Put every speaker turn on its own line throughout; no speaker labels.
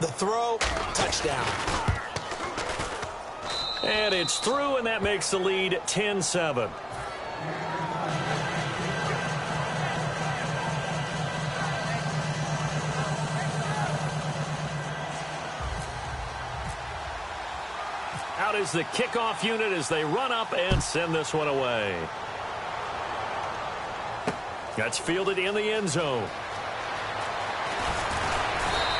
The throw, touchdown.
And it's through, and that makes the lead 10-7. Out is the kickoff unit as they run up and send this one away. That's fielded in the end zone.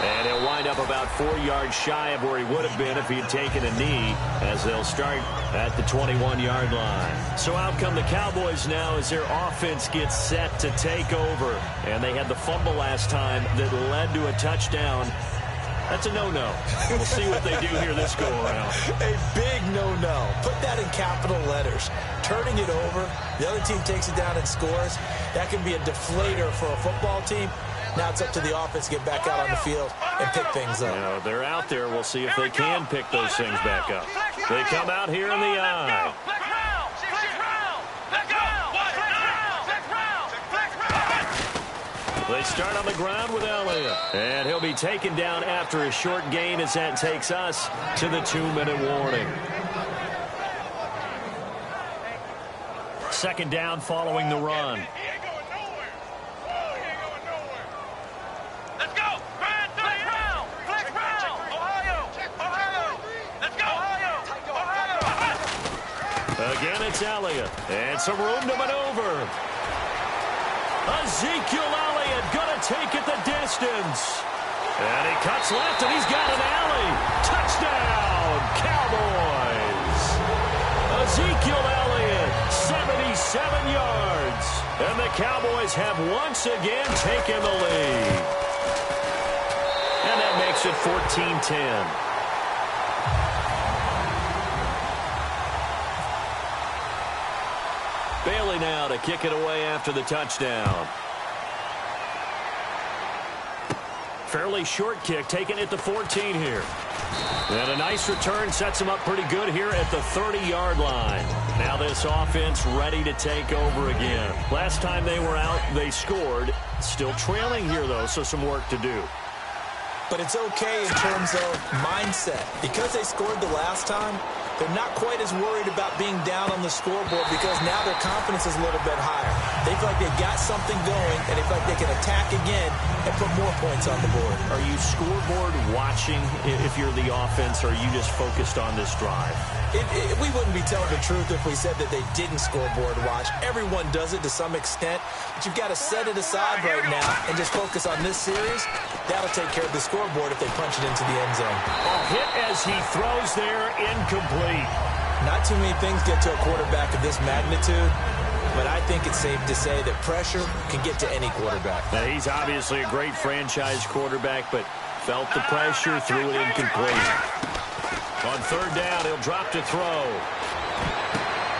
And he'll wind up about 4 yards shy of where he would have been if he had taken a knee, as they'll start at the 21-yard line. So out come the Cowboys now as their offense gets set to take over. And they had the fumble last time that led to a touchdown. That's a no-no. We'll see what they do here this go-around.
A big no-no. Put that in capital letters. Turning it over, the other team takes it down and scores. That can be a deflator for a football team. Now it's up to the offense to get back out on the field and pick things up.
Now, they're out there. We'll see if they can pick those things back up. They come out here in the eye. They start on the ground with Elliott. And he'll be taken down after a short gain as that takes us to the 2-minute warning. Second down following the run. Again, it's Elliott. And some room to maneuver. Ezekiel Elliott going to take it the distance. And he cuts left, and he's got an alley. Touchdown, Cowboys. Ezekiel Elliott, 77 yards. And the Cowboys have once again taken the lead. And that makes it 14-10. Bailey now to kick it away after the touchdown. Fairly short kick, taking it to 14 here. And a nice return sets him up pretty good here at the 30-yard line. Now this offense ready to take over again. Last time they were out, they scored. Still trailing here, though, so some work to do.
But it's okay in terms of mindset. Because they scored the last time, they're not quite as worried about being down on the scoreboard because now their confidence is a little bit higher. They feel like they've got something going, and they feel like they can attack again and put more points on the board.
Are you scoreboard watching if you're the offense, or are you just focused on this drive?
We wouldn't be telling the truth if we said that they didn't scoreboard watch. Everyone does it to some extent, but you've got to set it aside right now and just focus on this series. That'll take care of the scoreboard if they punch it into the end zone.
A hit as he throws there, incomplete.
Not too many things get to a quarterback of this magnitude, but I think it's safe to say that pressure can get to any quarterback.
Now, he's obviously a great franchise quarterback, but felt the pressure, threw it incomplete. On third down, he'll drop to throw.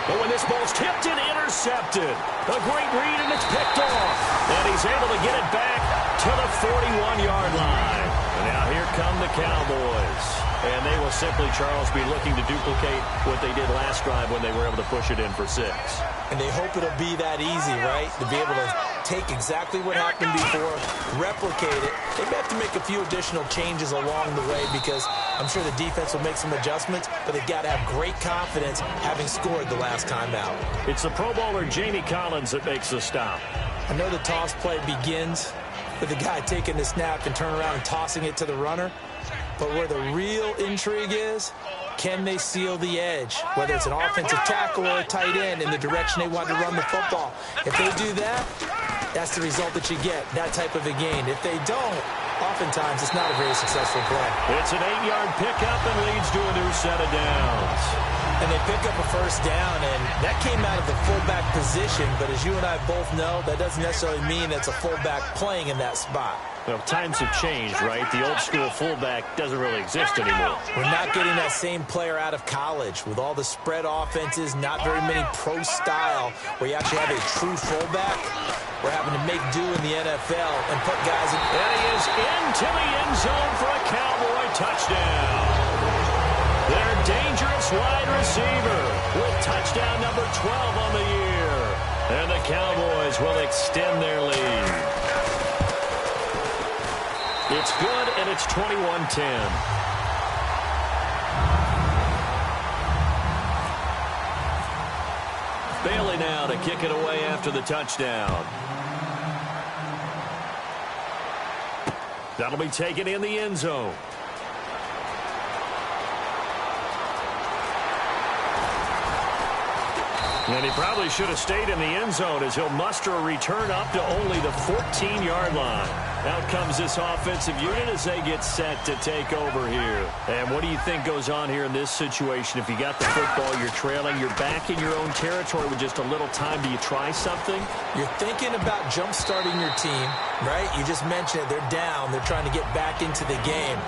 But when this ball's tipped and intercepted, a great read, and it's picked off. And he's able to get it back to the 41-yard line. And now here come the Cowboys. And they will simply, Charles, be looking to duplicate what they did last drive when they were able to push it in for 6.
And they hope it'll be that easy, right? To be able to take exactly what happened before, replicate it. They may have to make a few additional changes along the way because I'm sure the defense will make some adjustments, but they've got to have great confidence having scored the last time out.
It's the Pro Bowler Jamie Collins that makes the stop.
I know the toss play begins with the guy taking the snap and turning around and tossing it to the runner. But where the real intrigue is, can they seal the edge? Whether it's an offensive tackle or a tight end in the direction they want to run the football. If they do that, that's the result that you get, that type of a gain. If they don't, oftentimes it's not a very successful play.
It's an 8-yard pickup and leads to a new set of downs.
And they pick up a first down, and that came out of the fullback position. But as you and I both know, that doesn't necessarily mean it's a fullback playing in that spot.
Well, times have changed, right? The old-school fullback doesn't really exist anymore.
We're not getting that same player out of college. With all the spread offenses, not very many pro style, where you actually have a true fullback. We're having to make do in the NFL and put guys in.
And he is into the end zone for a Cowboy touchdown. Their dangerous wide receiver with touchdown number 12 on the year. And the Cowboys will extend their lead. It's good, and it's 21-10. Bailey now to kick it away after the touchdown. That'll be taken in the end zone. And he probably should have stayed in the end zone as he'll muster a return up to only the 14-yard line. Out comes this offensive unit as they get set to take over here. And what do you think goes on here in this situation? If you got the football, you're trailing, you're back in your own territory with just a little time. Do you try something?
You're thinking about jump-starting your team, right? You just mentioned it. They're down. They're trying to get back into the game.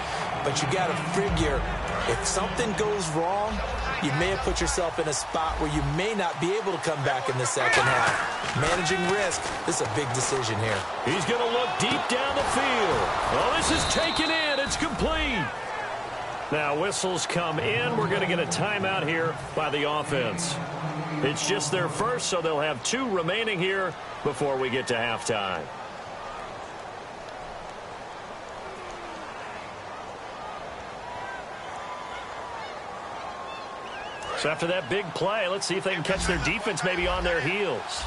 But you got to figure if something goes wrong, you may have put yourself in a spot where you may not be able to come back in the second half. Managing risk, this is a big decision here.
He's going to look deep down the field. Oh, this is taken in. It's complete. Now whistles come in. We're going to get a timeout here by the offense. It's just their first, so they'll have 2 remaining here before we get to halftime. So after that big play, let's see if they can catch their defense maybe on their heels.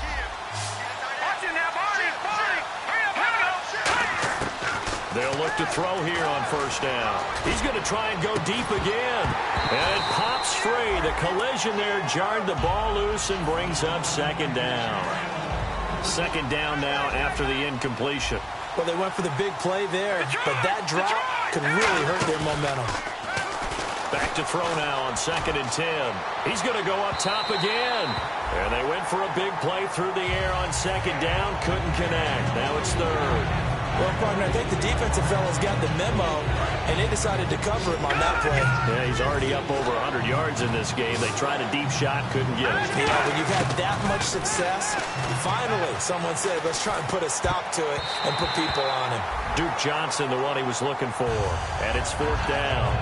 They'll look to throw here on first down. He's going to try and go deep again. And it pops free. The collision there jarred the ball loose and brings up second down. Second down now after the incompletion.
Well, they went for the big play there, but that drop could really hurt their momentum.
Back to throw now on 2nd and 10. He's going to go up top again. And they went for a big play through the air on 2nd down. Couldn't connect. Now it's 3rd.
Well, partner, I think the defensive fellas got the memo, and they decided to cover him on that play.
Yeah, he's already up over 100 yards in this game. They tried a deep shot, couldn't get it.
Yeah, when you've had that much success, finally someone said, let's try and put a stop to it and put people on him.
Duke Johnson, the one he was looking for. And it's 4th down.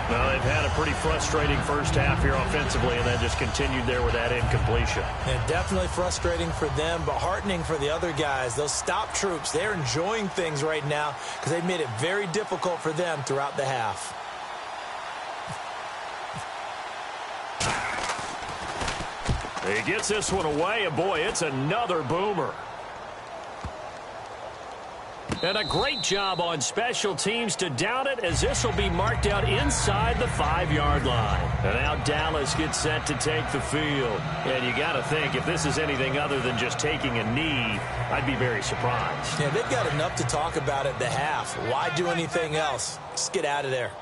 Well, they've had a pretty frustrating first half here offensively, and then just continued there with that incompletion.
Yeah, definitely frustrating for them, but heartening for the other guys. Those stop troops, they're enjoying things right now because they've made it very difficult for them throughout the half.
He gets this one away, and boy, it's another boomer. And a great job on special teams to down it, as this will be marked out inside the 5-yard line. And now Dallas gets set to take the field. And you got to think, if this is anything other than just taking a knee, I'd be very surprised.
Yeah, they've got enough to talk about at the half. Why do anything else? Just get out of there.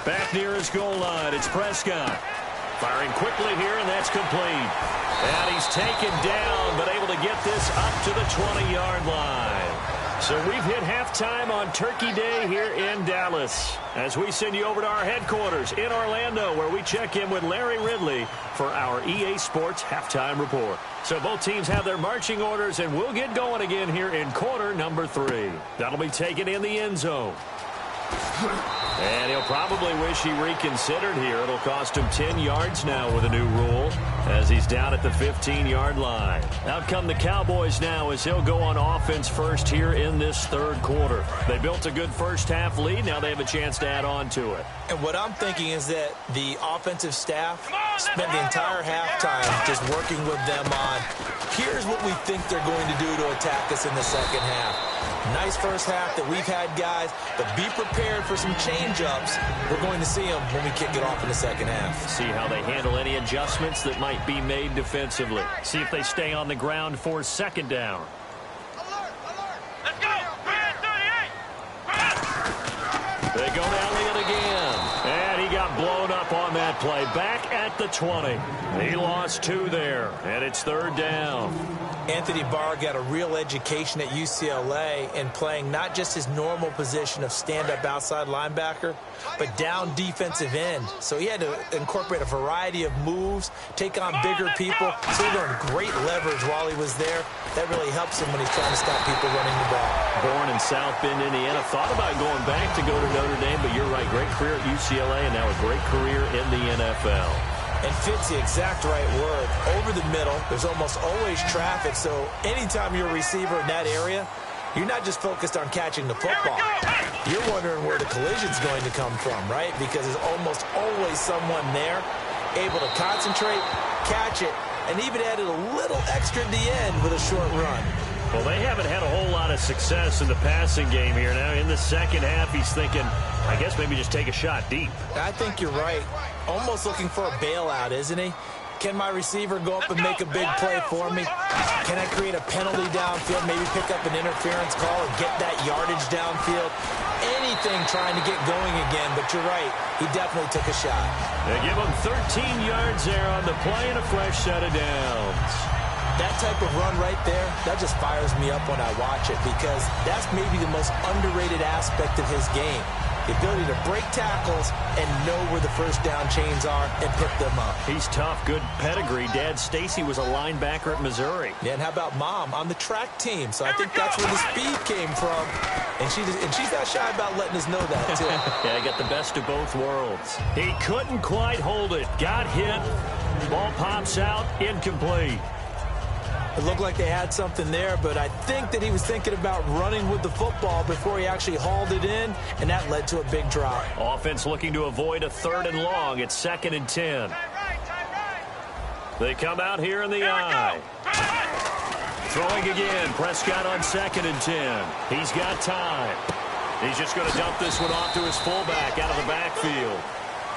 Back near his goal line, it's Prescott. Firing quickly here, and that's complete. And he's taken down, but able to get this up to the 20-yard line. So we've hit halftime on Turkey Day here in Dallas, as we send you over to our headquarters in Orlando, where we check in with Larry Ridley for our EA Sports Halftime Report. So both teams have their marching orders, and we'll get going again here in quarter number 3. That'll be taken in the end zone. And he'll probably wish he reconsidered here. It'll cost him 10 yards now with a new rule, as he's down at the 15-yard line. Out come the Cowboys now, as he'll go on offense first here in this 3rd quarter. They built a good first-half lead. Now they have a chance to add on to it.
And what I'm thinking is that the offensive staff spent the entire halftime just working with them on, here's what we think they're going to do to attack us in the second half. Nice first half that we've had, guys, but be prepared for some change-ups. We're going to see them when we kick it off in the second half.
See how they handle any adjustments that might be made defensively. See if they stay on the ground for 2nd down.
Alert, alert. Let's go. 38.
They go to Elliott again. And he got blown up on that play. Back at the 20. He lost 2 there, and it's 3rd down.
Anthony Barr got a real education at UCLA in playing not just his normal position of stand-up outside linebacker, but down defensive end. So he had to incorporate a variety of moves, take on bigger people. So he learned great leverage while he was there. That really helps him when he's trying to stop people running the ball.
Born in South Bend, Indiana. Thought about going back to go to Notre Dame, but you're right. Great career at UCLA, and now a great career in the NFL.
And fit's the exact right word. Over the middle, there's almost always traffic, so anytime you're a receiver in that area, you're not just focused on catching the football. You're wondering where the collision's going to come from, right? Because there's almost always someone there able to concentrate, catch it, and even added a little extra at the end with a short run.
Well, they haven't had a whole lot of success in the passing game here. Now, in the second half, he's thinking, I guess maybe just take a shot deep.
I think you're right. Almost looking for a bailout, isn't he? Can my receiver go up and make a big play for me? Can I create a penalty downfield, maybe pick up an interference call and get that yardage downfield? Anything trying to get going again, but you're right. He definitely took a shot.
They give him 13 yards there on the play and a fresh set of downs.
That type of run right there, that just fires me up when I watch it because that's maybe the most underrated aspect of his game. The ability to break tackles and know where the first down chains are and pick them up.
He's tough, good pedigree. Dad Stacy was a linebacker at Missouri.
Yeah, and how about Mom on the track team? So I think that's where the speed came from. And she's not shy about letting us know that, too.
Yeah, he got the best of both worlds. He couldn't quite hold it. Got hit. Ball pops out. Incomplete.
It looked like they had something there, but I think that he was thinking about running with the football before he actually hauled it in, and that led to a big drop.
Offense looking to avoid a 3rd and long. It's 2nd and 10. They come out here in the eye. Throwing again. Prescott on 2nd and 10. He's got time. He's just going to dump this one off to his fullback out of the backfield.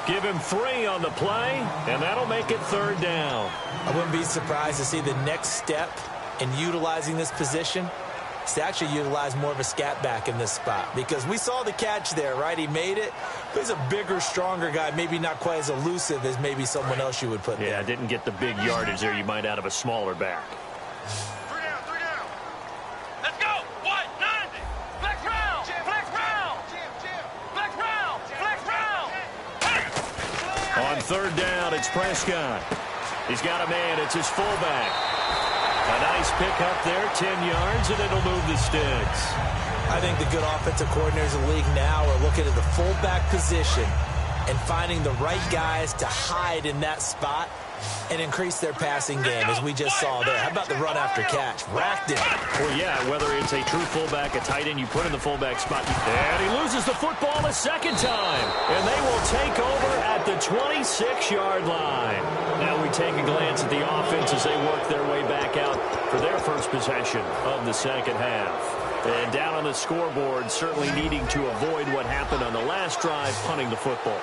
Give him 3 on the play, and that'll make it 3rd down.
I wouldn't be surprised to see the next step in utilizing this position is to actually utilize more of a scat back in this spot. Because we saw the catch there, right? He made it. But he's a bigger, stronger guy, maybe not quite as elusive as maybe someone else you would put there.
Yeah, didn't get the big yardage there you might out of a smaller back.
3 down. Let's go. What? 90. Flex round. Flex round. Flex round. Flex round.
On 3rd down, it's Prescott. He's got a man. It's his fullback. A nice pickup there, 10 yards, and it'll move the sticks.
I think the good offensive coordinators in the league now are looking at the fullback position and finding the right guys to hide in that spot and increase their passing game, as we just saw there. How about the run after catch? Racked it.
Well, yeah, whether it's a true fullback, a tight end, you put in the fullback spot. And he loses the football a 2nd time. And they will take over at the 26-yard line. Now we take a glance at the offense as they work their way back out for their first possession of the second half. And down on the scoreboard, certainly needing to avoid what happened on the last drive, punting the football.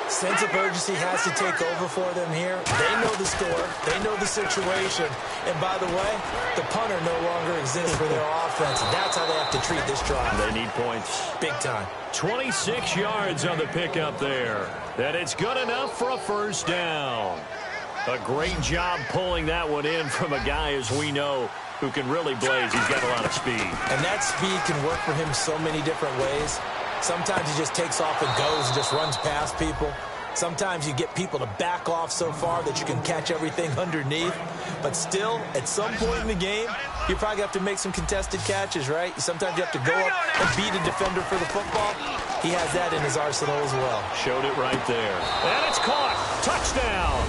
Sense of urgency has to take over for them here. They know the score. They know the situation. And by the way, the punter no longer exists for their offense. That's how they have to treat this drive.
They need points.
Big time.
26 yards on the pickup there. And it's good enough for a 1st down. A great job pulling that one in from a guy, as we know, who can really blaze. He's got a lot of speed.
And that speed can work for him so many different ways. Sometimes he just takes off and goes and just runs past people. Sometimes you get people to back off so far that you can catch everything underneath. But still, at some point in the game, you probably have to make some contested catches, right? Sometimes you have to go up and beat a defender for the football. He has that in his arsenal as well.
Showed it right there. And it's caught. Touchdown.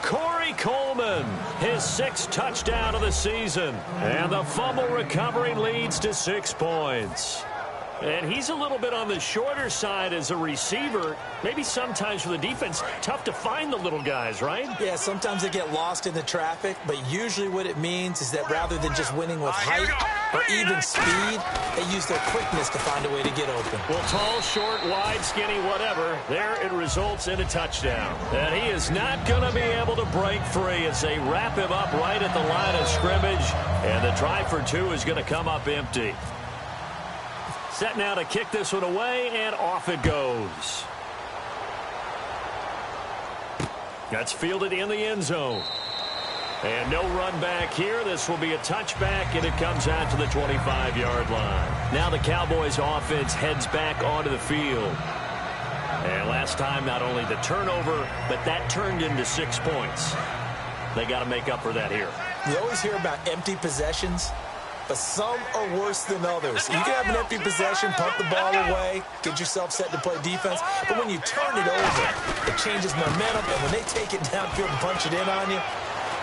Corey Coleman, his 6th touchdown of the season. And the fumble recovery leads to 6 points. And he's a little bit on the shorter side as a receiver. Maybe sometimes for the defense, tough to find the little guys, right?
Yeah, sometimes they get lost in the traffic, but usually what it means is that rather than just winning with height or even speed, they use their quickness to find a way to get open.
Well, tall, short, wide, skinny, whatever, there it results in a touchdown. And he is not going to be able to break free as they wrap him up right at the line of scrimmage. And the try for 2 is going to come up empty. Set now to kick this one away, and off it goes. That's fielded in the end zone. And no run back here. This will be a touchback, and it comes out to the 25-yard line. Now the Cowboys offense heads back onto the field. And last time, not only the turnover, but that turned into 6 points. They got to make up for that here.
You always hear about empty possessions, but some are worse than others. You can have an empty possession, pump the ball away, get yourself set to play defense, but when you turn it over, it changes momentum, and when they take it downfield and punch it in on you,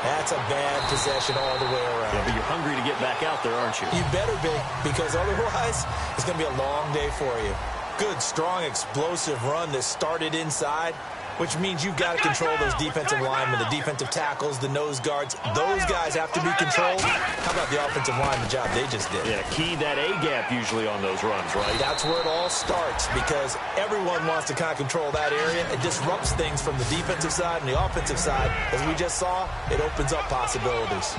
That's a bad possession all the way around.
Yeah, but you're hungry to get back out there, aren't you?
You better be, because otherwise it's going to be a long day for you. Good, strong, explosive run that started inside, which means you've got to control those defensive linemen, the defensive tackles, the nose guards. Those guys have to be controlled. How about the offensive line, the job they just did?
Yeah, key that A-gap usually on those runs, right?
That's where it all starts, because everyone wants to kind of control that area. It disrupts things from the defensive side and the offensive side. As we just saw, it opens up possibilities.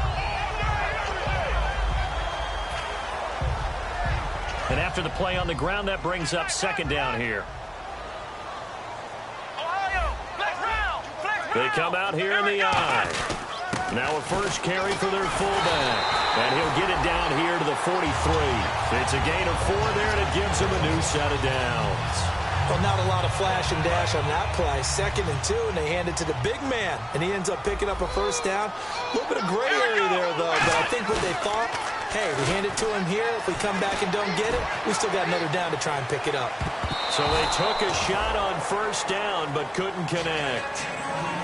And after the play on the ground, that brings up second down here. They come out here in the eye. Now a first carry for their fullback. And he'll get it down here to the 43. It's a gain of 4 there, and it gives him a new set of downs.
Well, not a lot of flash and dash on that play. 2nd and 2, and they hand it to the big man. And he ends up picking up a first down. A little bit of gray area there, though. But I think what they thought, hey, we hand it to him here. If we come back and don't get it, we still got another down to try and pick it up.
So they took a shot on first down, but couldn't connect.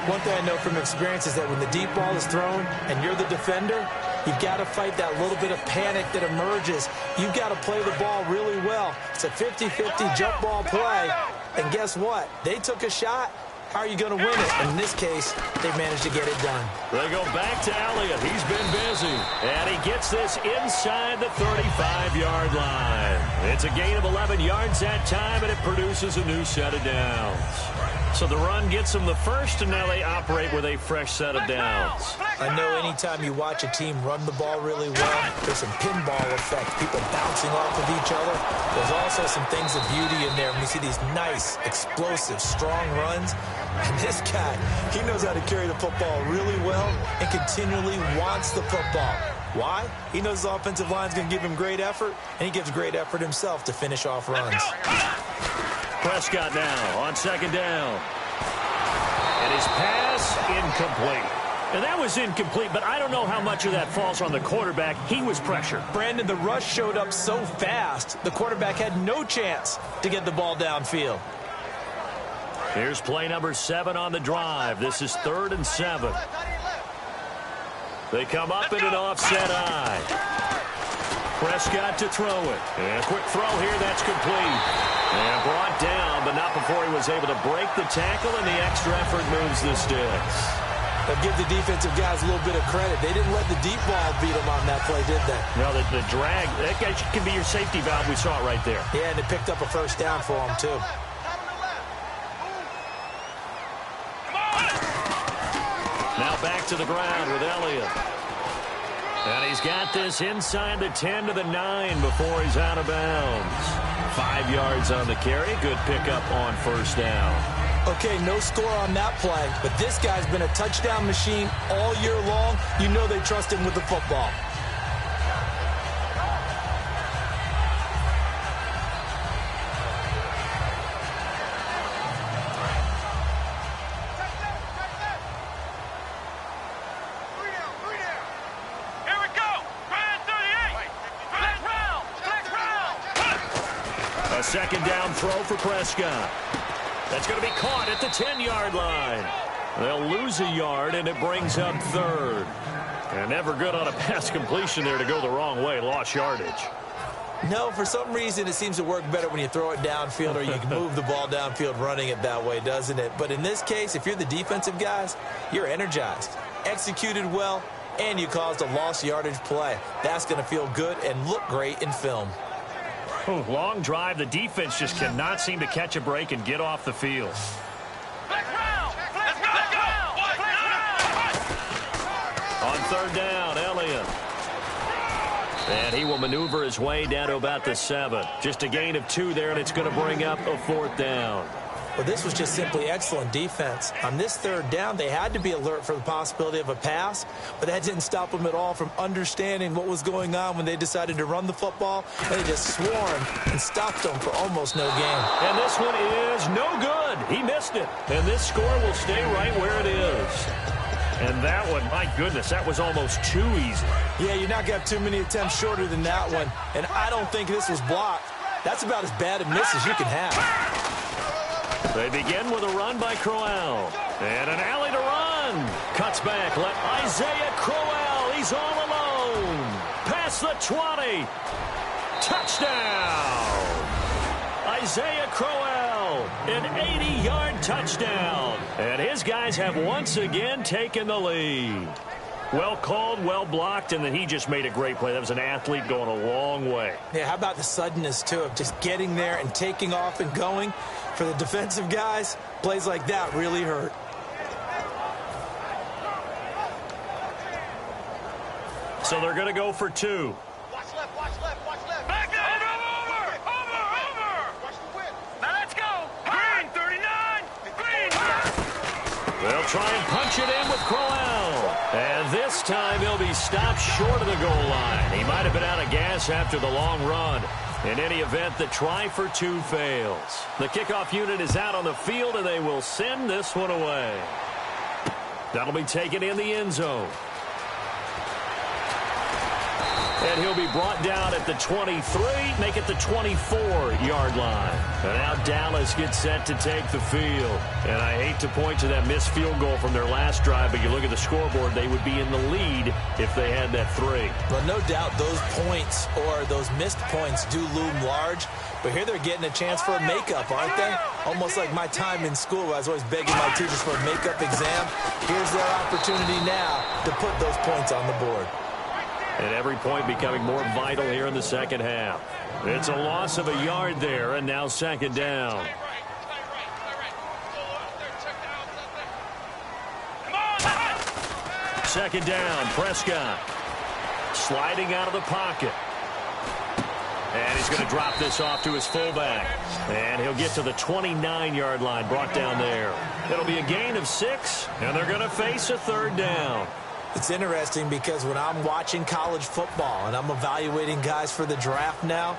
One thing I know from experience is that when the deep ball is thrown and you're the defender, you've got to fight that little bit of panic that emerges. You've got to play the ball really well. It's a 50-50 jump ball play. And guess what? They took a shot. How are you going to win it? And in this case, they managed to get it done.
They go back to Elliott. He's been busy. And he gets this inside the 35-yard line. It's a gain of 11 yards that time, and it produces a new set of downs. So the run gets them the first, and now they operate with a fresh set of downs.
I know anytime you watch a team run the ball really well, there's some pinball effect, people bouncing off of each other. There's also some things of beauty in there when you see these nice, explosive, strong runs. And this guy, he knows how to carry the football really well and continually wants the football. Why? He knows the offensive line's going to give him great effort, and he gives great effort himself to finish off runs.
Prescott now on second down. And his pass incomplete. And that was incomplete, but I don't know how much of that falls on the quarterback. He was pressured.
Brandon, the rush showed up so fast, the quarterback had no chance to get the ball downfield.
Here's play number 7 on the drive. This is 3rd and 7. They come up in an offset eye. Prescott to throw it. And a quick throw here, that's complete. And brought down, but not before he was able to break the tackle, and the extra effort moves the sticks.
But give the defensive guys a little bit of credit. They didn't let the deep ball beat them on that play, did they?
No, the drag, that guy can be your safety valve. We saw it right there.
Yeah, and it picked up a first down for them, too.
Now back to the ground with Elliott. And he's got this inside the 10 to the 9 before he's out of bounds. 5 yards on the carry. Good pickup on first down.
Okay, no score on that play, but this guy's been a touchdown machine all year long. You know they trust him with the football.
Second down throw for Prescott. That's going to be caught at the 10-yard line. They'll lose a yard, and it brings up 3rd. And never good on a pass completion there to go the wrong way. Lost yardage.
No, for some reason it seems to work better when you throw it downfield or you can move the ball downfield running it that way, doesn't it? But in this case, if you're the defensive guys, you're energized, executed well, and you caused a lost yardage play. That's going to feel good and look great in film.
Long drive. The defense just cannot seem to catch a break and get off the field. On 3rd down, Elliott. And he will maneuver his way down to about the 7. Just a gain of 2 there, and it's going to bring up a 4th down.
Well, this was just simply excellent defense. On this 3rd down, they had to be alert for the possibility of a pass, but that didn't stop them at all from understanding what was going on when they decided to run the football. They just swarmed and stopped them for almost no gain.
And this one is no good. He missed it. And this score will stay right where it is. And that one, my goodness, that was almost too easy.
Yeah, you're not going to have too many attempts shorter than that one. And I don't think this was blocked. That's about as bad a miss as you can have.
They begin with a run by Crowell. And an alley to run. again. Cuts back. Let Isaiah Crowell. He's all alone. Past the 20. Touchdown. Isaiah Crowell, an 80-yard touchdown. And his guys have once again taken the lead. Well called, well blocked, and then he just made a great play. That was an athlete going a long way.
Yeah, how about the suddenness, too, of just getting there and taking off and going? For the defensive guys, plays like that really hurt.
So they're going to go for 2.
Watch left, watch left, watch left. Back there, over. Watch the whip. Now let's go. Green, 39. Green.
They'll try and punch it in with Crowell. And this time he'll be stopped short of the goal line. He might have been out of gas after the long run. In any event, the try for 2 fails. The kickoff unit is out on the field, and they will send this one away. That'll be taken in the end zone. And he'll be brought down at the 23, make it the 24-yard line. And now Dallas gets set to take the field. And I hate to point to that missed field goal from their last drive, but you look at the scoreboard, they would be in the lead if they had that 3.
Well, no doubt those points or those missed points do loom large. But here they're getting a chance for a makeup, aren't they? Almost like my time in school where I was always begging my teachers for a makeup exam. Here's their opportunity now to put those points on the board.
And every point becoming more vital here in the second half. It's a loss of a yard there, and now second down. Second down, Prescott. Sliding out of the pocket. And he's going to drop this off to his fullback. And he'll get to the 29-yard line, brought down there. It'll be a gain of 6, and they're going to face a third down.
It's interesting because when I'm watching college football and I'm evaluating guys for the draft now,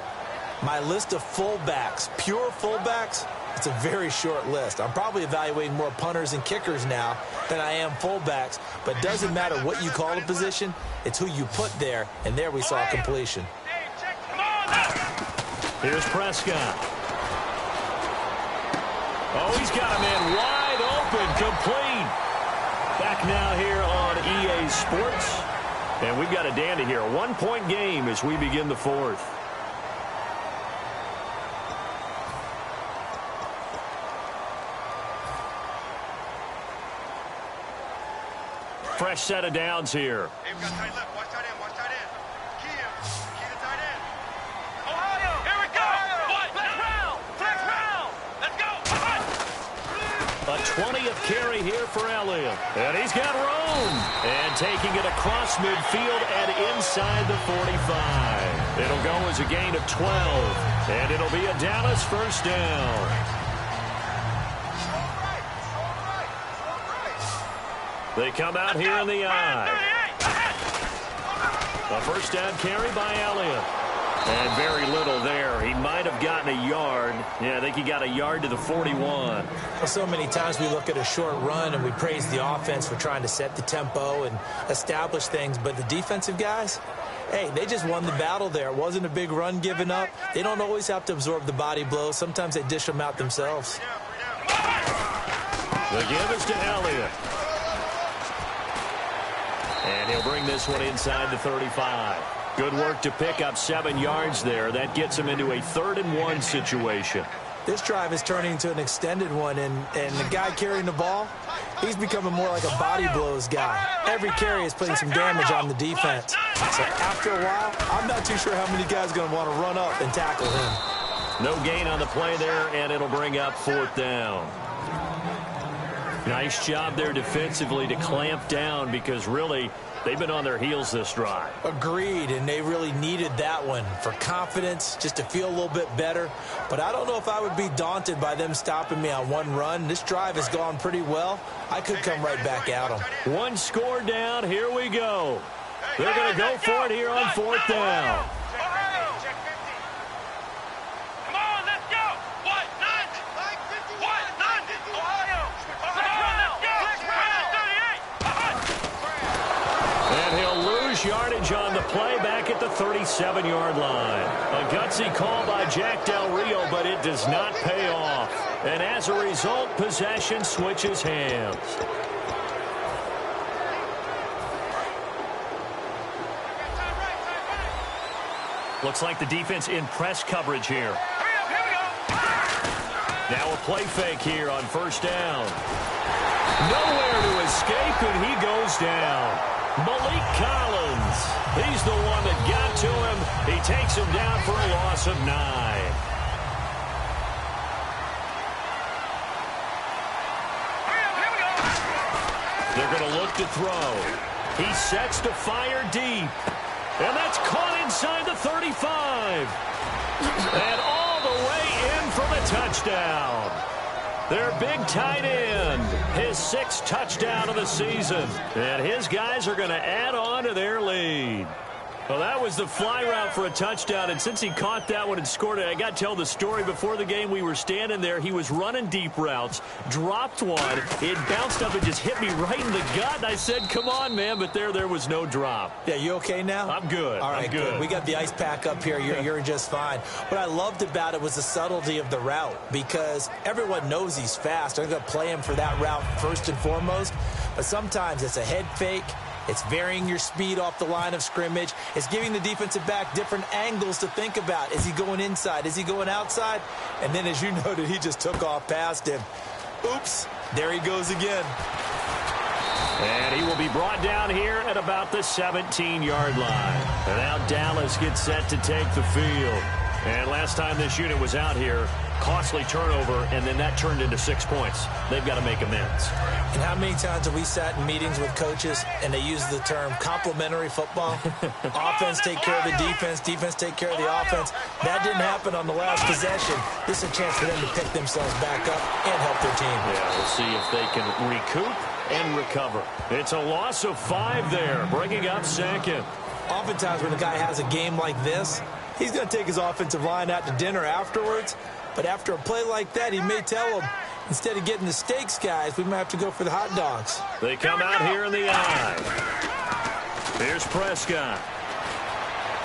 my list of fullbacks, pure fullbacks, it's a very short list. I'm probably evaluating more punters and kickers now than I am fullbacks, but it doesn't matter what you call a position, it's who you put there, and there we saw completion.
Here's Prescott. Oh, he's got him in wide open, complete. Back now here on EA Sports. And we've got a dandy here. A 1-point game as we begin the 4th. Fresh set of downs here.
Hey, we got tight left. Watch tight end. Watch tight end. Key him. Key the tight end. Ohio. Here we go. What? Flex round. Flex round. Let's go.
A 20th carry here for Elliott. And he's got room. And taking it across midfield and inside the 45. It'll go as a gain of 12. And it'll be a Dallas first down. They come out here in the eye. A first down carry by Elliott. And very little there. He might have gotten a yard. Yeah, I think he got a yard to the 41.
Well, so many times we look at a short run and we praise the offense for trying to set the tempo and establish things. But the defensive guys, hey, they just won the battle there. It wasn't a big run given up. They don't always have to absorb the body blows. Sometimes they dish them out themselves.
The give is to Elliott. And he'll bring this one inside the 35. Good work to pick up 7 yards there. That gets him into a 3rd-and-1 situation.
This drive is turning into an extended one, and the guy carrying the ball, he's becoming more like a body blows guy. Every carry is putting some damage on the defense. So after a while, I'm not too sure how many guys are going to want to run up and tackle him.
No gain on the play there, and it'll bring up 4th down. Nice job there defensively to clamp down because really they've been on their heels this drive.
Agreed, and they really needed that one for confidence, just to feel a little bit better. But I don't know if I would be daunted by them stopping me on one run. This drive has gone pretty well. I could come right back at them.
1 score down. Here we go. They're going to go for it here on 4th down. Yardage on the play back at the 37-yard line. A gutsy call by Jack Del Rio, but it does not pay off. And as a result, possession switches hands. Looks like the defense in press coverage here.
Here we go.
Now a play fake here on first down. Nowhere to escape, and he goes down. Malik Collins. He's the one that got to him. He takes him down for a loss of 9. They're going to look to throw. He sets to fire deep. And that's caught inside the 35. And all the way in for the touchdown. Their big tight end, his 6th touchdown of the season. And his guys are going to add on to their lead. Well, that was the fly route for a touchdown, and since he caught that one and scored it, I got to tell the story. Before the game, we were standing there. He was running deep routes, dropped one. It bounced up and just hit me right in the gut, and I said, come on, man, but there was no drop.
Yeah, you okay now?
I'm good.
All right,
I'm good.
We got the ice pack up here. You're just fine. What I loved about it was the subtlety of the route, because everyone knows he's fast. They're going to play him for that route first and foremost, but sometimes it's a head fake. It's varying your speed off the line of scrimmage. It's giving the defensive back different angles to think about. Is he going inside? Is he going outside? And then, as you noted, he just took off past him. Oops, there he goes again.
And he will be brought down here at about the 17-yard line. And now Dallas gets set to take the field. And last time this unit was out here, costly turnover, and then that turned into 6 points. They've got to make amends.
And how many times have we sat in meetings with coaches and they use the term complementary football? Offense take care of the defense, defense take care of the offense. That didn't happen on the last possession. This is a chance for them to pick themselves back up and help their team.
Yeah, we'll see if they can recoup and recover. It's a loss of 5 there, bringing up 2nd.
Oftentimes when a guy has a game like this, he's going to take his offensive line out to dinner afterwards. But after a play like that, he may tell them, instead of getting the steaks, guys, we might have to go for the hot dogs.
They come out here in the eye. Here's Prescott.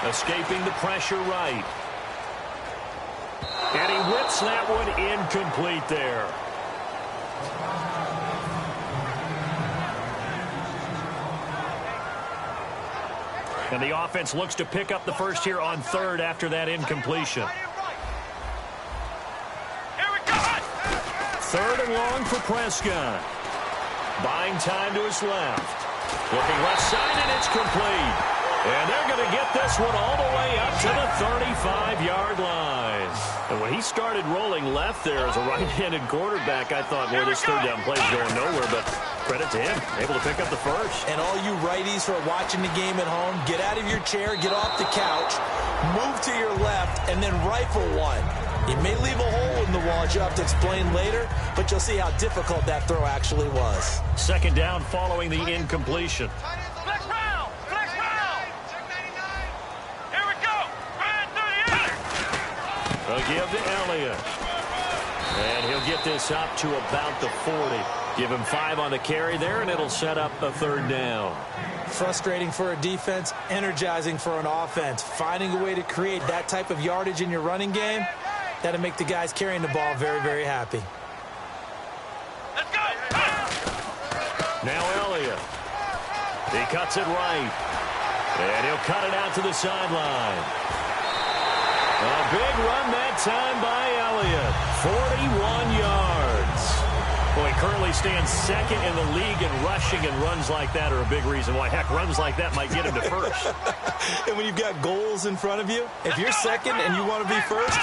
Escaping the pressure right. And he whips that one incomplete there. And the offense looks to pick up the first here on 3rd after that incompletion. 3rd and long for Prescott. Buying time to his left. Looking left side, and it's complete. And they're going to get this one all the way up to the 35-yard line. And when he started rolling left there as a right-handed quarterback, I thought, boy, this 3rd down play is going nowhere. But credit to him, able to pick up the first.
And all you righties who are watching the game at home, get out of your chair, get off the couch, move to your left, and then rifle one. You may leave a hole in the wall, as you have to explain later, but you'll see how difficult that throw actually was.
2nd down following the incompletion.
Flex round! Flex round! Here we go! Ryan through the air!
They'll give to Elliott. And he'll get this up to about the 40. Give him 5 on the carry there, and it'll set up a 3rd down.
Frustrating for a defense, energizing for an offense. Finding a way to create that type of yardage in your running game, that'll make the guys carrying the ball very, very happy.
Let's go!
Now Elliott. He cuts it right. And he'll cut it out to the sideline. A big run that time by Elliott. 41 yards. Well, he currently stands 2nd in the league in rushing, and runs like that are a big reason why. Heck, runs like that might get him to first.
And when you've got goals in front of you, if you're 2nd and you want to be first,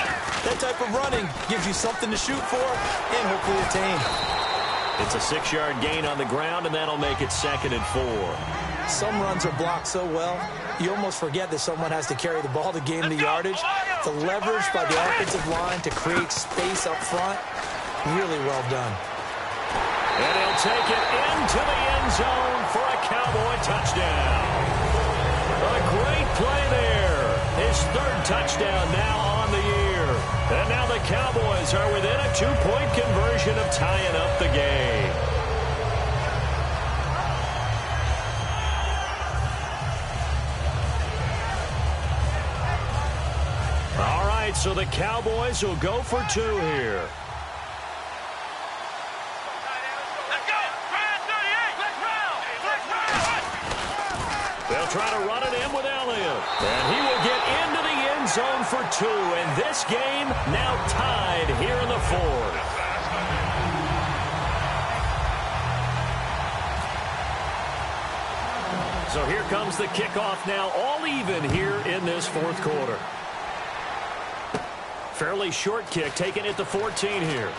that type of running gives you something to shoot for and hopefully attain.
It's a 6-yard gain on the ground, and that'll make it 2nd and 4.
Some runs are blocked so well, you almost forget that someone has to carry the ball to gain the yardage. The leverage by the offensive line to create space up front, really well done.
And he'll take it into the end zone for a Cowboy touchdown. A great play there. His 3rd touchdown now on the year. And now the Cowboys are within a 2-point conversion of tying up the game. All right, so the Cowboys will go for 2 here. They'll try to run it in with Elliott. And he will get into the end zone for 2, and this game now tied here in the 4th. So here comes the kickoff now, all even here in this 4th quarter. Fairly short kick, taking it to 14 here.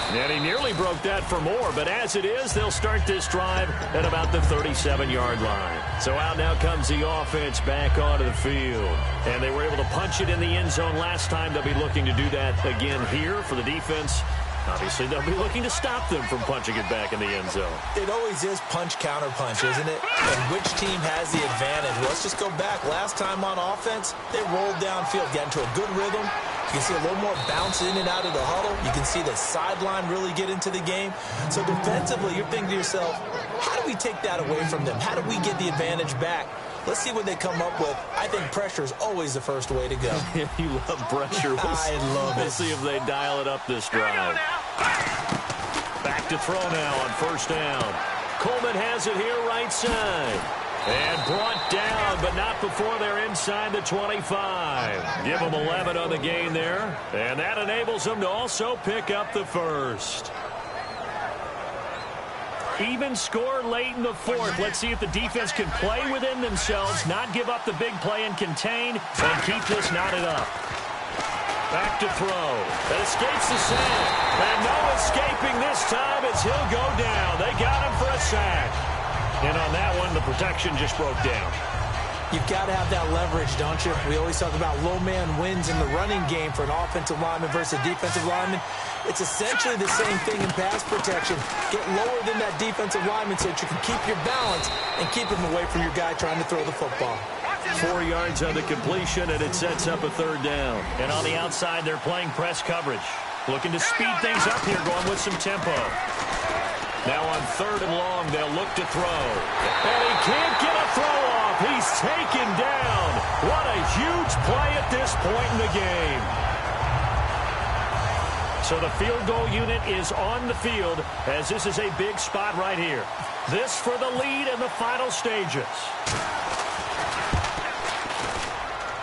And he nearly broke that for more, but as it is, they'll start this drive at about the 37-yard line. So out now comes the offense back onto the field. And they were able to punch it in the end zone last time. They'll be looking to do that again here for the defense. Obviously, they'll be looking to stop them from punching it back in the end zone.
It always is punch-counter-punch, isn't it? And which team has the advantage? Let's just go back. Last time on offense, they rolled downfield, got into a good rhythm. You can see a little more bounce in and out of the huddle. You can see the sideline really get into the game. So defensively, you're thinking to yourself, how do we take that away from them? How do we get the advantage back? Let's see what they come up with. I think pressure is always the first way to go.
You love pressure.
I love it.
We'll see if they dial it up this drive. Back to throw now on 1st down. Coleman has it here right side. And brought down, but not before they're inside the 25. Give them 11 on the gain there. And that enables them to also pick up the 1st. Even score late in the 4th. Let's see if the defense can play within themselves, not give up the big play and contain, and keep this knotted up. Back to throw. That escapes the sack. And no escaping this time as he'll go down. They got him for a sack. And on that one, the protection just broke down.
You've got to have that leverage, don't you? We always talk about low man wins in the running game for an offensive lineman versus a defensive lineman. It's essentially the same thing in pass protection. Get lower than that defensive lineman so that you can keep your balance and keep him away from your guy trying to throw the football.
4 yards on the completion, and it sets up a 3rd down. And on the outside, they're playing press coverage. Looking to speed things up here, going with some tempo. Now on 3rd and long, they'll look to throw. And he can't get a throw off. He's taken down. What a huge play at this point in the game. So the field goal unit is on the field as this is a big spot right here. This for the lead in the final stages.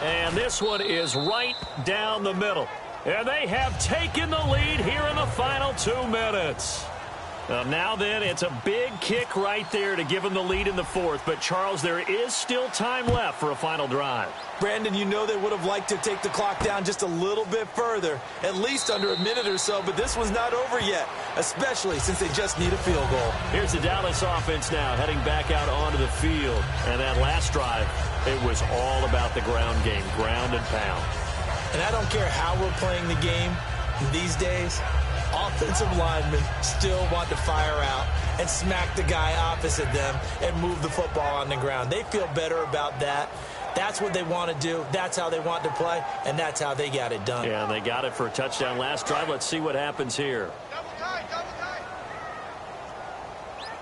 And this one is right down the middle. And they have taken the lead here in the final 2 minutes. Now then, it's a big kick right there to give them the lead in the 4th. But, Charles, there is still time left for a final drive.
Brandon, you know they would have liked to take the clock down just a little bit further, at least under a minute or so. But this one's not over yet, especially since they just need a field goal.
Here's the Dallas offense now heading back out onto the field. And that last drive, it was all about the ground game, ground and pound.
And I don't care how we're playing the game these days. Offensive linemen still want to fire out and smack the guy opposite them and move the football on the ground. They feel better about that. That's what they want to do. That's how they want to play, and that's how they got it done.
Yeah, and they got it for a touchdown last drive. Let's see what happens here.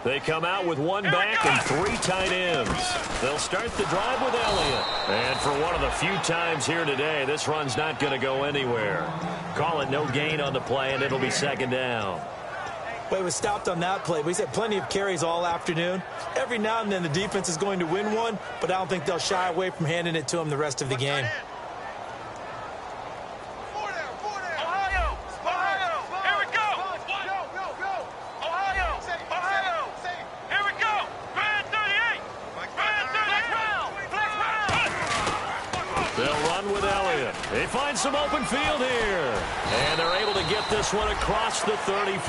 They come out with 1 back and 3 tight ends. They'll start the drive with Elliott. And for one of the few times here today, this run's not going to go anywhere. Call it no gain on the play, and it'll be 2nd down.
Well, he was stopped on that play, but he's had plenty of carries all afternoon. Every now and then the defense is going to win one, but I don't think they'll shy away from handing it to him the rest of the game.
They find some open field here. And they're able to get this one across the 35.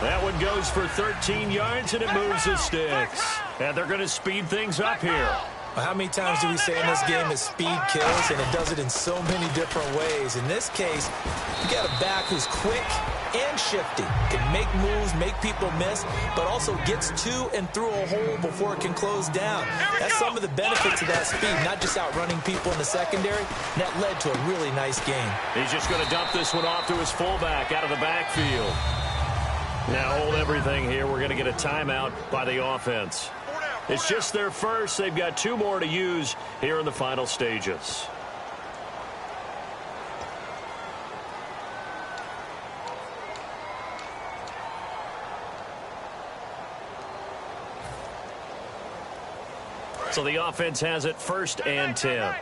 That one goes for 13 yards, and it moves the sticks. And they're going to speed things up here.
Well, how many times do we say in this game that speed kills, and it does it in so many different ways? In this case, you got a back who's quick and shifty, can make moves, make people miss, but also gets to and through a hole before it can close down. That's some of the benefits of that speed, not just outrunning people in the secondary. And that led to a really nice game.
He's just going to dump this one off to his fullback out of the backfield. Now hold everything here. We're going to get a timeout by the offense. It's just their first. They've got 2 more to use here in the final stages. So the offense has it 1st and 10.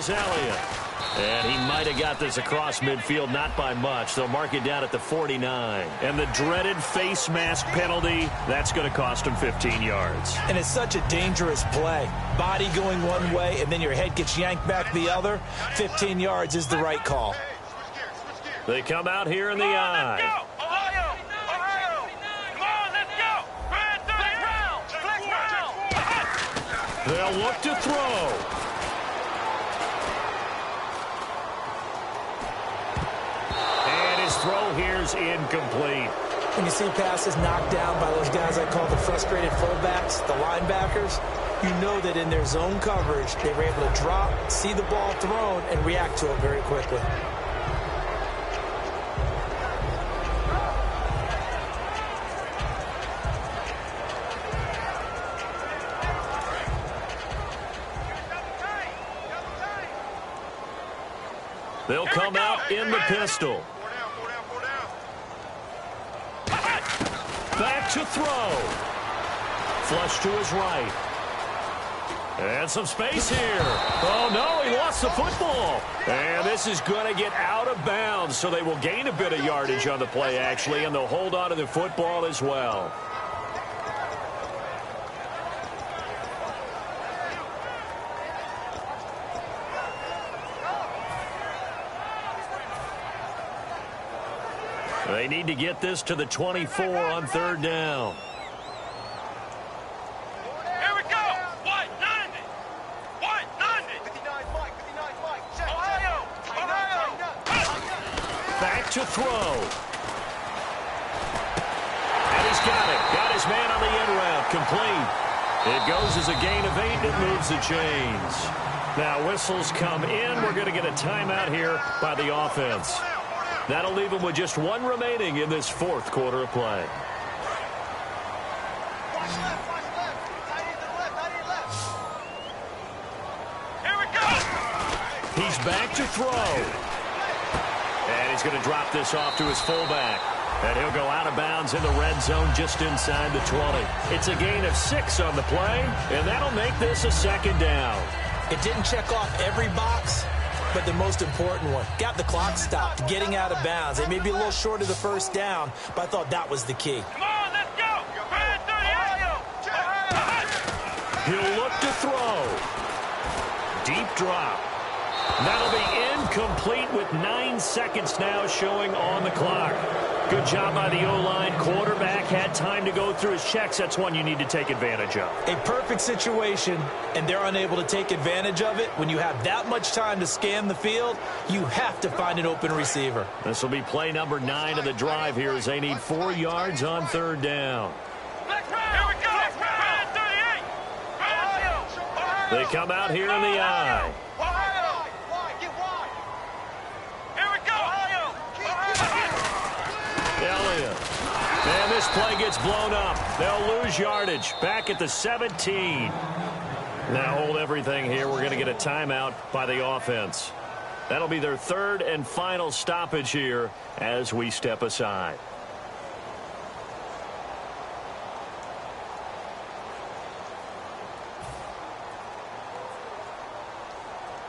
is Elliott. And he might have got this across midfield, not by much. They'll mark it down at the 49. And the dreaded face mask penalty, that's going to cost him 15 yards.
And it's such a dangerous play. Body going one way, and then your head gets yanked back the other. 15 yards is the right call.
They come out here in the eye.
Let's go! Ohio! Ohio! Come on, let's go! Flex round!
They'll look to throw. And his throw here's incomplete.
When you see passes knocked down by those guys I call the frustrated fullbacks, the linebackers, you know that in their zone coverage, they were able to drop, see the ball thrown, and react to it very quickly.
They'll come out in the pistol. Back to throw. Flush to his right. And some space here. Oh, no, he lost the football. And this is going to get out of bounds, so they will gain a bit of yardage on the play, actually, and they'll hold on to the football as well. They need to get this to the 24 on third down.
Here we go! White, 90! White, 90! 59 Mike, Ohio! Ohio!
Back to throw. And he's got it. Got his man on the in route. Complete. It goes as a gain of 8, and it moves the chains. Now whistles come in. We're going to get a timeout here by the offense. That'll leave him with just one remaining in this fourth quarter of play.
Here we go!
He's back to throw. And he's going to drop this off to his fullback. And he'll go out of bounds in the red zone just inside the 20. It's a gain of 6 on the play, and that'll make this a second down.
It didn't check off every box, but the most important one. Got the clock stopped, getting out of bounds. They may be a little short of the first down, but I thought that was the key.
Come on, let's go! Red 38!
He'll look to throw. Deep drop. That'll be incomplete with 9 seconds now showing on the clock. Good job by the O-line. Quarterback had time to go through his checks. That's one you need to take advantage of.
A perfect situation, and they're unable to take advantage of it. When you have that much time to scan the field, you have to find an open receiver.
This will be play number 9 of the drive here as they need 4 yards on third down.
Here we go! Red 38! Ohio! Ohio!
They come out here in the eye.
Ohio! Get wide! Here we go! Ohio!
Elliott. And this play gets blown up. They'll lose yardage. Back at the 17. Now hold everything here. We're going to get a timeout by the offense. That'll be their third and final stoppage here as we step aside.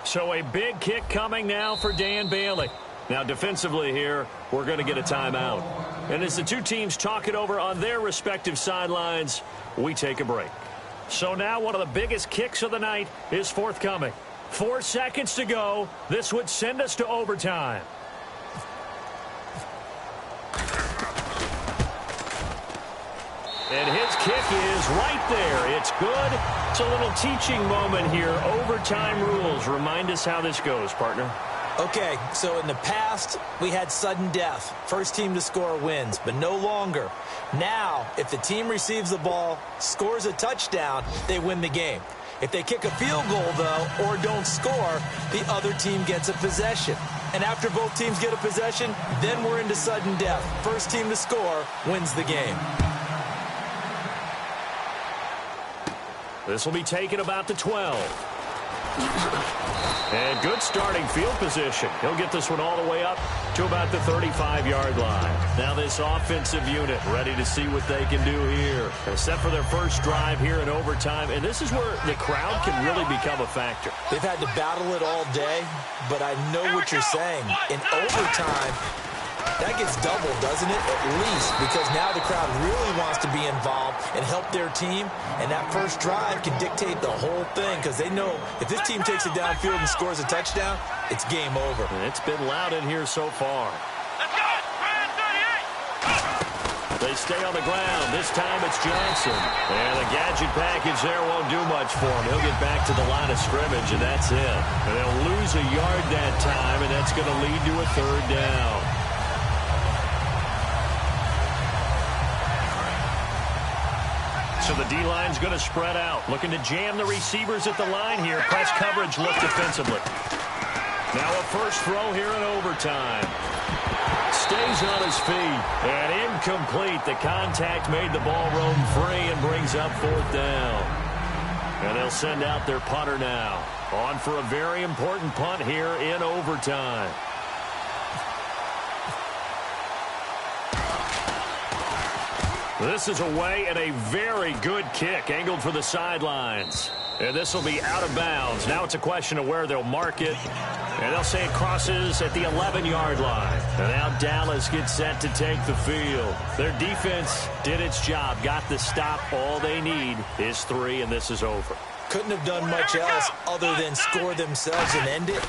So a big kick coming now for Dan Bailey. Now defensively here, we're going to get a timeout. And as the two teams talk it over on their respective sidelines, we take a break. So now one of the biggest kicks of the night is forthcoming. 4 seconds to go. This would send us to overtime. And his kick is right there. It's good. It's a little teaching moment here. Overtime rules. Remind us how this goes, partner.
Okay, so in the past, we had sudden death. First team to score wins, but no longer. Now, if the team receives the ball, scores a touchdown, they win the game. If they kick a field goal, though, or don't score, the other team gets a possession. And after both teams get a possession, then we're into sudden death. First team to score wins the game.
This will be taken about the 12. And good starting field position. He'll get this one all the way up to about the 35-yard line. Now this offensive unit ready to see what they can do here. They're set for their first drive here in overtime, and this is where the crowd can really become a factor.
They've had to battle it all day, but I know what you're saying. In overtime, that gets doubled, doesn't it? At least, because now the crowd really wants to be involved and help their team, and that first drive can dictate the whole thing because they know if this team takes it downfield and scores a touchdown, it's game over.
It's been loud in here so far.
Let's go! Ryan 38!
They stay on the ground. This time it's Johnson. And the gadget package there won't do much for him. He'll get back to the line of scrimmage, and that's it. And they'll lose a yard that time, and that's going to lead to a third down. So the D-line's going to spread out. Looking to jam the receivers at the line here. Press coverage look defensively. Now a first throw here in overtime. Stays on his feet. And incomplete. The contact made the ball roam free and brings up fourth down. And they'll send out their punter now. On for a very important punt here in overtime. This is away and a very good kick angled for the sidelines. And this will be out of bounds. Now it's a question of where they'll mark it. And they'll say it crosses at the 11-yard line. And now Dallas gets set to take the field. Their defense did its job, got the stop. All they need is 3, and this is over.
Couldn't have done much else other than score themselves and end it.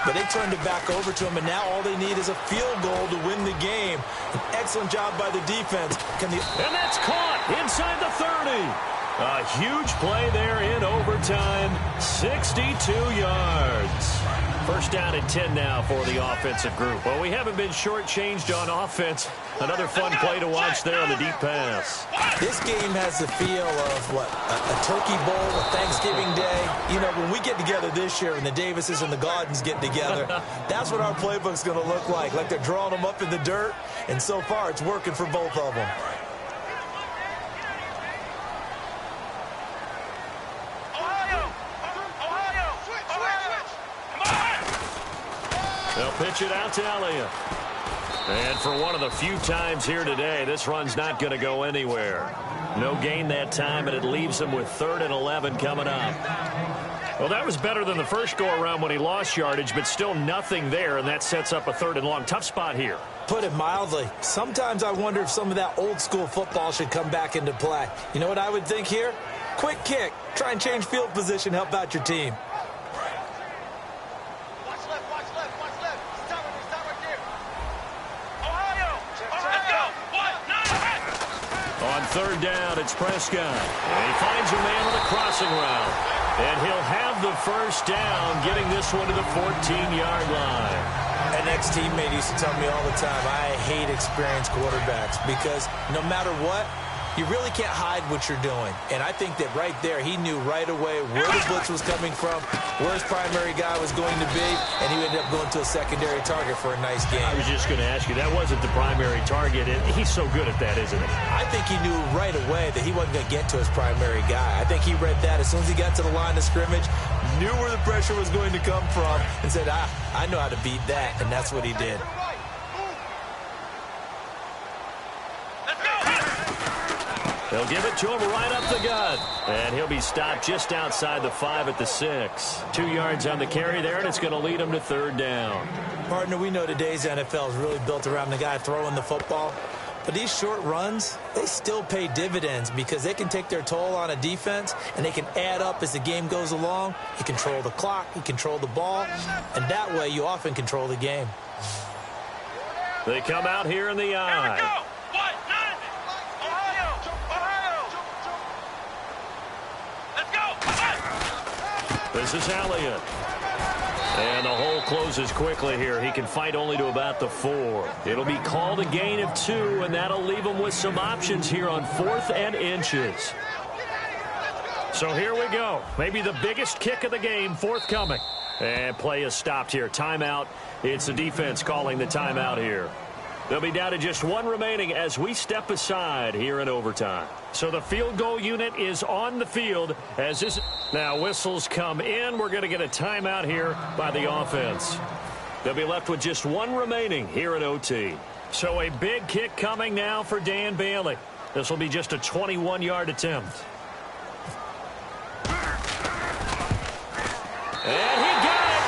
But they turned it back over to him, and now all they need is a field goal to win the game. An excellent job by the defense.
And that's caught inside the 30. A huge play there in overtime. 62 yards. First down and 10 now for the offensive group. Well, we haven't been shortchanged on offense. Another fun play to watch there on the deep pass.
This game has the feel of, a Turkey Bowl, a Thanksgiving Day. You know, when we get together this year and the Davises and the Gardens get together, that's what our playbook's going to look like. Like they're drawing them up in the dirt, and so far it's working for both of them.
They'll pitch it out to Elliott. And for one of the few times here today, this run's not going to go anywhere. No gain that time, and it leaves him with 3rd and 11 coming up. Well, that was better than the first go-around when he lost yardage, but still nothing there, and that sets up a 3rd and long. Tough spot here.
Put it mildly. Sometimes I wonder if some of that old-school football should come back into play. You know what I would think here? Quick kick. Try and change field position, help out your team.
On 3rd down, it's Prescott. And he finds a man on the crossing route. And he'll have the first down, getting this one to the 14-yard line.
An ex-teammate used to tell me all the time, I hate experienced quarterbacks because no matter what, you really can't hide what you're doing. And I think that right there, he knew right away where the blitz was coming from, where his primary guy was going to be, and he ended up going to a secondary target for a nice game.
I was just going to ask you, that wasn't the primary target, and he's so good at that, isn't he?
I think he knew right away that he wasn't going to get to his primary guy. I think he read that as soon as he got to the line of scrimmage, knew where the pressure was going to come from, and said, I know how to beat that, and that's what he did.
They'll give it to him right up the gut. And he'll be stopped just outside the 5 at the 6. 2 yards on the carry there, and it's going to lead him to 3rd down.
Partner, we know today's NFL is really built around the guy throwing the football. But these short runs, they still pay dividends because they can take their toll on a defense, and they can add up as the game goes along. You control the clock, you control the ball, and that way you often control the game.
They come out here in the eye. This is Elliott. And the hole closes quickly here. He can fight only to about the 4. It'll be called a gain of 2, and that'll leave him with some options here on 4th and inches. So here we go. Maybe the biggest kick of the game forthcoming. And play is stopped here. Timeout. It's the defense calling the timeout here. They'll be down to just one remaining as we step aside here in overtime. So the field goal unit is on the field as this. Now whistles come in. We're going to get a timeout here by the offense. They'll be left with just one remaining here at OT. So a big kick coming now for Dan Bailey. This will be just a 21-yard attempt. And he got it.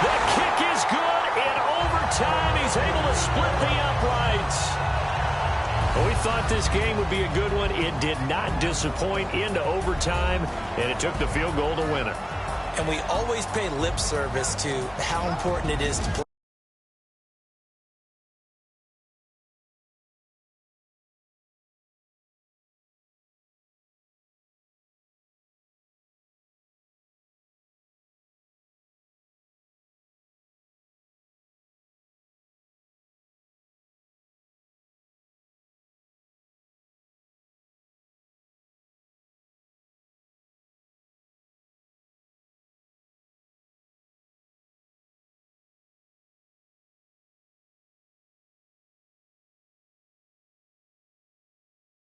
The kick is good in overtime. He's able to split the uprights. Well, we thought this game would be a good one. It did not disappoint into overtime, and it took the field goal to win it.
And we always pay lip service to how important it is to play.